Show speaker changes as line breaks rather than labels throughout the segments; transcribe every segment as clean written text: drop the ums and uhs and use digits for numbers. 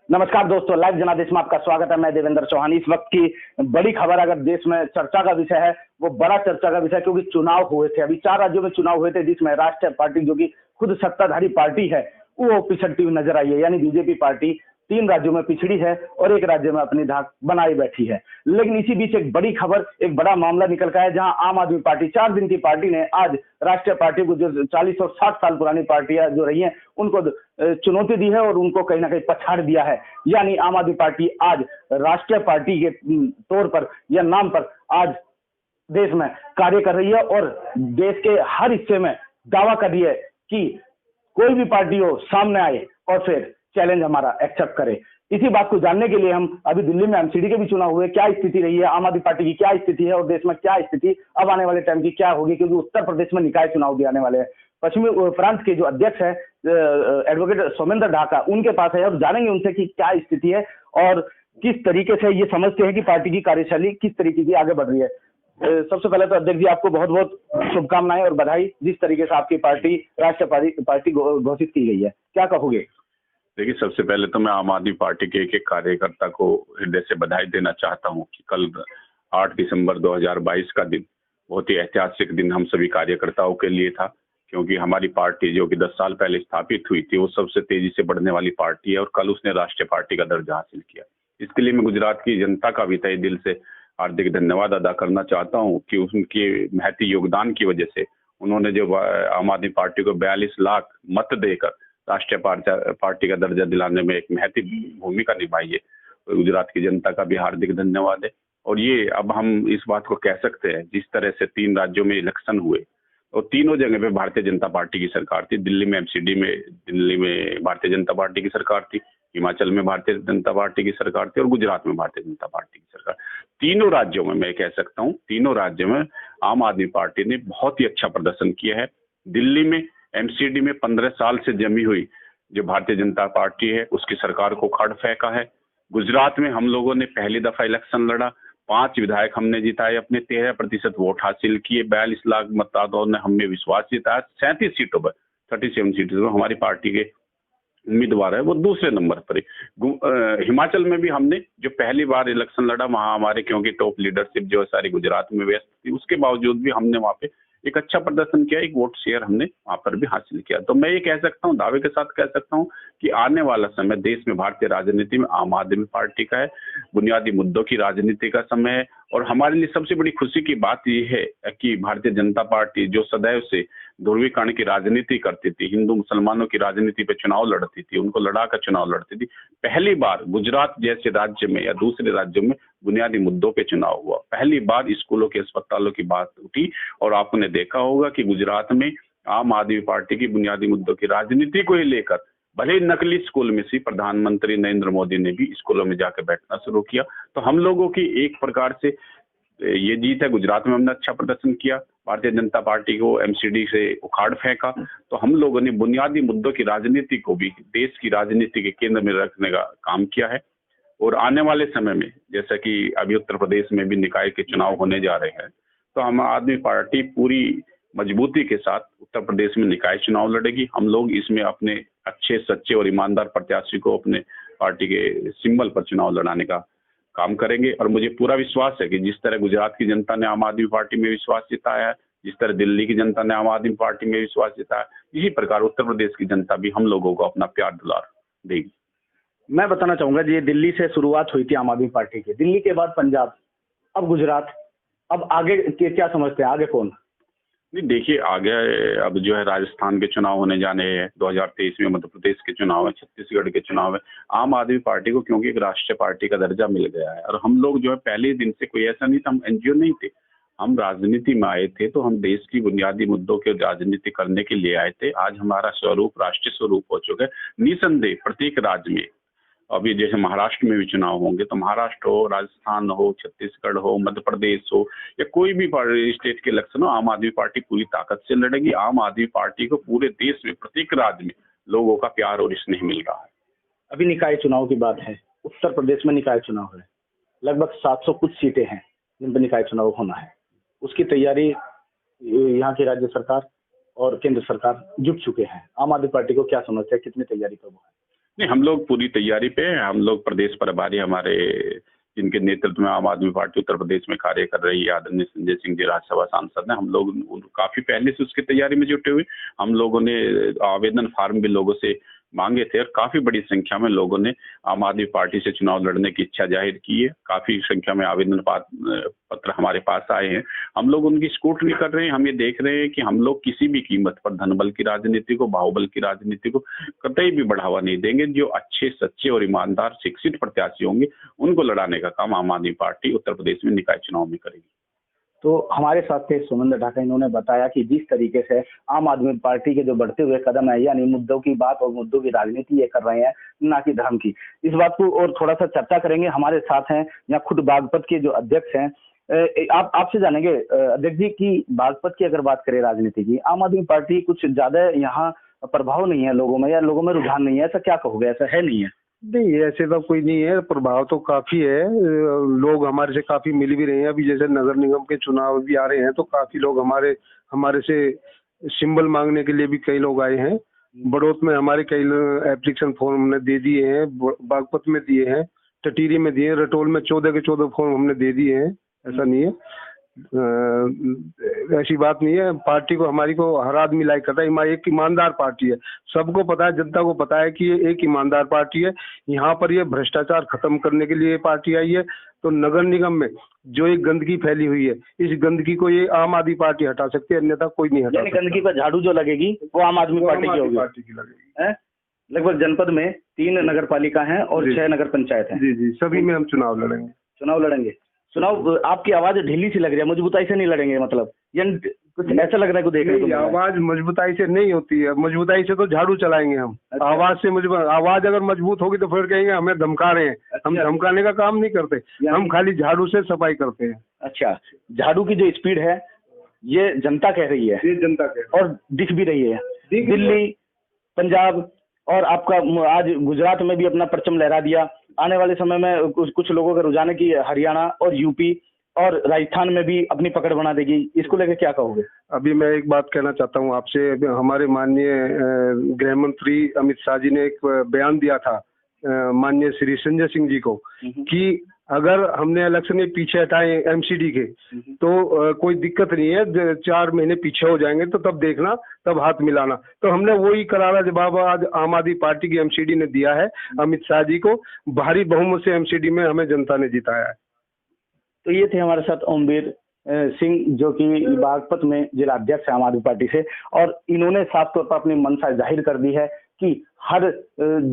नमस्कार दोस्तों, लाइव जनादेश में आपका स्वागत है। मैं देवेंद्र चौहान। इस वक्त की बड़ी खबर अगर देश में चर्चा का विषय है, वो बड़ा चर्चा का विषय, क्योंकि चुनाव हुए थे। अभी 4 राज्यों में चुनाव हुए थे, जिसमें राष्ट्रीय पार्टी, जो कि खुद सत्ताधारी पार्टी है, वो पिछड़ती हुई नजर आई है। यानी बीजेपी पार्टी 3 राज्यों में पिछड़ी है और 1 राज्य में अपनी धाक बनाई बैठी है। लेकिन इसी बीच एक बड़ी खबर, एक बड़ा मामला निकल का है, जहां आम आदमी पार्टी, 4 दिन की पार्टी ने आज राष्ट्रीय पार्टी को, जो 40 और 60 साल पुरानी पार्टियां जो रही हैं, उनको चुनौती दी है और उनको कहीं ना कहीं पछाड़ दिया है। यानी आम आदमी पार्टी आज राष्ट्रीय पार्टी के तौर पर या नाम पर आज देश में कार्य कर रही है और देश के हर हिस्से में दावा कर रही है कि कोई भी पार्टी हो, सामने आए और फिर चैलेंज हमारा एक्सेप्ट करे। इसी बात को जानने के लिए हम अभी दिल्ली में एमसीडी के भी चुनाव हुए, क्या स्थिति रही है, आम आदमी पार्टी की क्या स्थिति है और देश में क्या स्थिति अब आने वाले टाइम की क्या होगी, क्योंकि उत्तर प्रदेश में निकाय चुनाव भी आने वाले हैं। पश्चिमी प्रांत के जो अध्यक्ष है एडवोकेट सोमेंद्र ढाका, उनके पास है और जानेंगे उनसे कि क्या स्थिति है और किस तरीके से ये समझते हैं कि पार्टी की कार्यशैली किस तरीके की आगे बढ़ रही है। सबसे पहले तो अध्यक्ष जी, आपको बहुत बहुत शुभकामनाएं और बधाई, जिस तरीके से आपकी पार्टी राष्ट्रीय पार्टी घोषित की गई है। क्या कहोगे?
देखिए, सबसे पहले तो मैं आम आदमी पार्टी के एक कार्यकर्ता को हृदय से बधाई देना चाहता हूं कि कल 8 दिसंबर 2022 का दिन बहुत ही ऐतिहासिक दिन हम सभी कार्यकर्ताओं के लिए था, क्योंकि हमारी पार्टी जो कि 10 साल पहले स्थापित हुई थी, वो सबसे तेजी से बढ़ने वाली पार्टी है और कल उसने राष्ट्रीय पार्टी का दर्जा हासिल किया। इसके लिए मैं गुजरात की जनता का भी तहे दिल से हार्दिक धन्यवाद अदा करना चाहता हूँ कि उनके महती योगदान की वजह से उन्होंने जो आम आदमी पार्टी को 42 लाख मत देकर राष्ट्रीय पार्टी का दर्जा दिलाने में एक महती भूमिका निभाई है। तो गुजरात की जनता का भी हार्दिक धन्यवाद है। और ये अब हम इस बात को कह सकते हैं, जिस तरह से 3 राज्यों में इलेक्शन हुए और तीनों जगह पे भारतीय जनता पार्टी की सरकार थी। दिल्ली में एमसीडी में दिल्ली में भारतीय जनता पार्टी की सरकार थी, हिमाचल में भारतीय जनता पार्टी की सरकार थी और गुजरात में भारतीय जनता पार्टी की सरकार। तीनों राज्यों में मैं कह सकता हूँ, तीनों राज्यों में आम आदमी पार्टी ने बहुत ही अच्छा प्रदर्शन किया है। दिल्ली में एमसीडी में 15 साल से जमी हुई जो भारतीय जनता पार्टी है, उसकी सरकार को खड़ फेंका है। गुजरात में हम लोगों ने पहली दफा इलेक्शन लड़ा, 5 विधायक हमने जिताए, अपने 13% वोट हासिल किए, 42 लाख मतदाताओं ने हमें विश्वास जिताया। 37 सीटों पर 37 सीटों पर हमारी पार्टी के उम्मीदवार है वो दूसरे नंबर पर है। हिमाचल में भी हमने जो पहली बार इलेक्शन लड़ा, वहां हमारे क्योंकि टॉप लीडरशिप जो है सारी गुजरात में व्यस्त थी, उसके बावजूद भी हमने वहां पे एक अच्छा प्रदर्शन किया, एक वोट शेयर हमने वहां पर भी हासिल किया। तो मैं ये कह सकता हूँ, दावे के साथ कह सकता हूँ कि आने वाला समय देश में भारतीय राजनीति में आम आदमी पार्टी का है, बुनियादी मुद्दों की राजनीति का समय है। और हमारे लिए सबसे बड़ी खुशी की बात यह है कि भारतीय जनता पार्टी जो सदैव से ध्रुवीकरण की राजनीति करती थी, हिंदू मुसलमानों की राजनीति पे चुनाव लड़ती थी, उनको लड़ाकर चुनाव लड़ती थी, पहली बार गुजरात जैसे राज्य में या दूसरे राज्यों में बुनियादी मुद्दों पे चुनाव हुआ। पहली बार स्कूलों के अस्पतालों की बात उठी और आपने देखा होगा कि गुजरात में आम आदमी पार्टी की बुनियादी मुद्दों की राजनीति को ही लेकर भले ही नकली स्कूल में से प्रधानमंत्री नरेंद्र मोदी ने भी स्कूलों में जाकर बैठना शुरू किया। तो हम लोगों की एक प्रकार से ये जीत है। गुजरात में हमने अच्छा प्रदर्शन किया, भारतीय जनता पार्टी को एमसीडी से उखाड़ फेंका। तो हम लोगों ने बुनियादी मुद्दों की राजनीति को भी देश की राजनीति के केंद्र में रखने का काम किया है। और आने वाले समय में जैसा कि अभी उत्तर प्रदेश में भी निकाय के चुनाव होने जा रहे हैं, तो आम आदमी पार्टी पूरी मजबूती के साथ उत्तर प्रदेश में निकाय चुनाव लड़ेगी। हम लोग इसमें अपने अच्छे, सच्चे और ईमानदार प्रत्याशी को अपने पार्टी के सिंबल पर चुनाव लड़ाने का काम करेंगे। और मुझे पूरा विश्वास है कि जिस तरह गुजरात की जनता ने आम आदमी पार्टी में विश्वास जताया है, जिस तरह दिल्ली की जनता ने आम आदमी पार्टी में विश्वास जताया, इसी प्रकार उत्तर प्रदेश की जनता भी हम लोगों को अपना प्यार दुलार देगी।
मैं बताना चाहूंगा जी, ये दिल्ली से शुरुआत हुई थी आम आदमी पार्टी की, दिल्ली के बाद पंजाब, अब गुजरात, अब आगे के क्या समझते हैं, आगे कौन?
नहीं, देखिए, आगे अब जो है राजस्थान के चुनाव होने जाने हैं, 2023 में मध्य प्रदेश के चुनाव है, छत्तीसगढ़ के चुनाव है। आम आदमी पार्टी को क्योंकि एक राष्ट्रीय पार्टी का दर्जा मिल गया है और हम लोग जो है पहले दिन से, कोई ऐसा नहीं था, हम एनजीओ नहीं थे, हम राजनीति में आए थे। तो हम देश की बुनियादी मुद्दों की राजनीति करने के लिए आए थे। आज हमारा स्वरूप राष्ट्रीय स्वरूप हो चुका है। निसंदेह प्रत्येक राज्य में, अभी जैसे महाराष्ट्र में भी चुनाव होंगे, तो महाराष्ट्र हो, राजस्थान हो, छत्तीसगढ़ हो, मध्य प्रदेश हो या कोई भी स्टेट के इलेक्शन हो, आम आदमी पार्टी पूरी ताकत से लड़ेगी। आम आदमी पार्टी को पूरे देश में प्रत्येक राज्य में लोगों का प्यार और स्नेह मिल रहा है।
अभी निकाय चुनाव की बात है, उत्तर प्रदेश में निकाय चुनाव है, लगभग 700 कुछ सीटें हैं जिन पर निकाय चुनाव होना है। उसकी तैयारी यहाँ की राज्य सरकार और केंद्र सरकार जुट चुके हैं। आम आदमी पार्टी को क्या समझते हैं, कितनी तैयारी कब है?
नहीं, हम लोग पूरी तैयारी पे हैं। हम लोग प्रदेश प्रभारी हमारे जिनके नेतृत्व में आम आदमी पार्टी उत्तर प्रदेश में कार्य कर रही है, आदरणीय संजय सिंह जी राज्यसभा सांसद हैं। हम लोग काफी पहले से उसकी तैयारी में जुटे हुए। हम लोगों ने आवेदन फार्म भी लोगों से मांगे थे और काफी बड़ी संख्या में लोगों ने आम आदमी पार्टी से चुनाव लड़ने की इच्छा जाहिर की है। काफी संख्या में आवेदन पत्र हमारे पास आए हैं। हम लोग उनकी स्क्रूटनी कर रहे हैं। हम ये देख रहे हैं कि हम लोग किसी भी कीमत पर धनबल की राजनीति को, बाहुबल की राजनीति को कतई भी बढ़ावा नहीं देंगे। जो अच्छे, सच्चे और ईमानदार शिक्षित प्रत्याशी होंगे उनको लड़ाने का काम आम आदमी पार्टी उत्तर प्रदेश में निकाय चुनाव में करेगी।
तो हमारे साथ थे सुमंदर ढाका। इन्होंने बताया कि जिस तरीके से आम आदमी पार्टी के जो बढ़ते हुए कदम है, यानी मुद्दों की बात और मुद्दों की राजनीति ये कर रहे हैं, ना कि धर्म की, इस बात को और थोड़ा सा चर्चा करेंगे। हमारे साथ हैं या खुद बागपत के जो अध्यक्ष हैं, आपसे जानेंगे अध्यक्ष जी की बागपत की अगर बात करें राजनीति की, आम आदमी पार्टी कुछ ज्यादा यहाँ प्रभाव नहीं है लोगों में, या लोगों में रुझान नहीं है, ऐसा क्या कहोगे? ऐसा है नहीं है?
नहीं, ऐसे तो कोई नहीं है, प्रभाव तो काफी है। लोग हमारे से काफी मिल भी रहे हैं। अभी जैसे नगर निगम के चुनाव भी आ रहे हैं तो काफी लोग हमारे से सिंबल मांगने के लिए भी कई लोग आए हैं। बड़ौत में हमारे कई एप्लीकेशन फॉर्म हमने दे दिए हैं, बागपत में दिए हैं, टटीरी में दिए, रटोल में 14 के 14 फॉर्म हमने दे दिए हैं। ऐसा नहीं है, ऐसी बात नहीं है। पार्टी को, हमारी को हर आदमी लाइक करता है। एक ईमानदार पार्टी है, सबको पता है, जनता को पता है कि ये एक ईमानदार पार्टी है। यहाँ पर ये भ्रष्टाचार खत्म करने के लिए पार्टी आई है। तो नगर निगम में जो एक गंदगी फैली हुई है, इस गंदगी को ये आम आदमी पार्टी हटा सकती है, अन्यथा कोई नहीं हटा सकता।
गंदगी पर झाड़ू जो लगेगी वो आम आदमी पार्टी की लगेगी। लगभग जनपद में 3 नगर पालिका है और 6 नगर पंचायत है।
जी जी, सभी में हम चुनाव लड़ेंगे।
चुनाव आपकी आवाज ढीली सी लग रही है, मजबूताई से नहीं लड़ेंगे मतलब, या कुछ ऐसा लग रहा है? को देख रहे हो,
आवाज मजबूताई से नहीं होती है। मजबूताई से तो झाड़ू चलाएंगे हम। अच्छा। आवाज अगर मजबूत होगी तो फिर कहेंगे हमें धमका रहे हैं। अच्छा। हम धमकाने का काम नहीं करते, हम खाली झाड़ू से सफाई करते हैं।
अच्छा, झाड़ू की जो स्पीड है ये जनता कह रही है,
ये जनता कह
और दिख भी रही है। दिल्ली, पंजाब और आपका आज गुजरात में भी अपना परचम लहरा दिया। आने वाले समय में कुछ लोगों का रुझान है कि हरियाणा और यूपी और राजस्थान में भी अपनी पकड़ बना देगी। इसको लेकर क्या कहोगे?
अभी मैं एक बात कहना चाहता हूँ आपसे। हमारे माननीय गृह मंत्री अमित शाह जी ने एक बयान दिया था माननीय श्री संजय सिंह जी को कि अगर हमने इलेक्शन में पीछे हटाए एमसीडी के तो कोई दिक्कत नहीं है, 4 महीने पीछे हो जाएंगे तो तब देखना, तब हाथ मिलाना। तो हमने वही करारा जवाब आज आम आदमी पार्टी की एमसीडी ने दिया है अमित शाह जी को। भारी बहुमत से एमसीडी में हमें जनता ने जिताया है।
तो ये थे हमारे साथ ओमवीर सिंह, जो कि बागपत में जिला अध्यक्ष है आम आदमी पार्टी से, और इन्होंने साफ तौर पर अपनी मंशा जाहिर कर दी है कि हर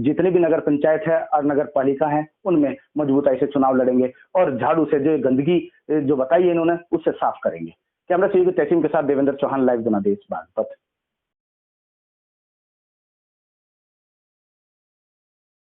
जितने भी नगर पंचायत है और नगर पालिका है उनमें मजबूताई से चुनाव लड़ेंगे और झाड़ू से जो गंदगी जो बताई है इन्होंने उससे साफ करेंगे। कैमरा से तहसीम के साथ देवेंद्र चौहान, लाइव जनादेश बागपत।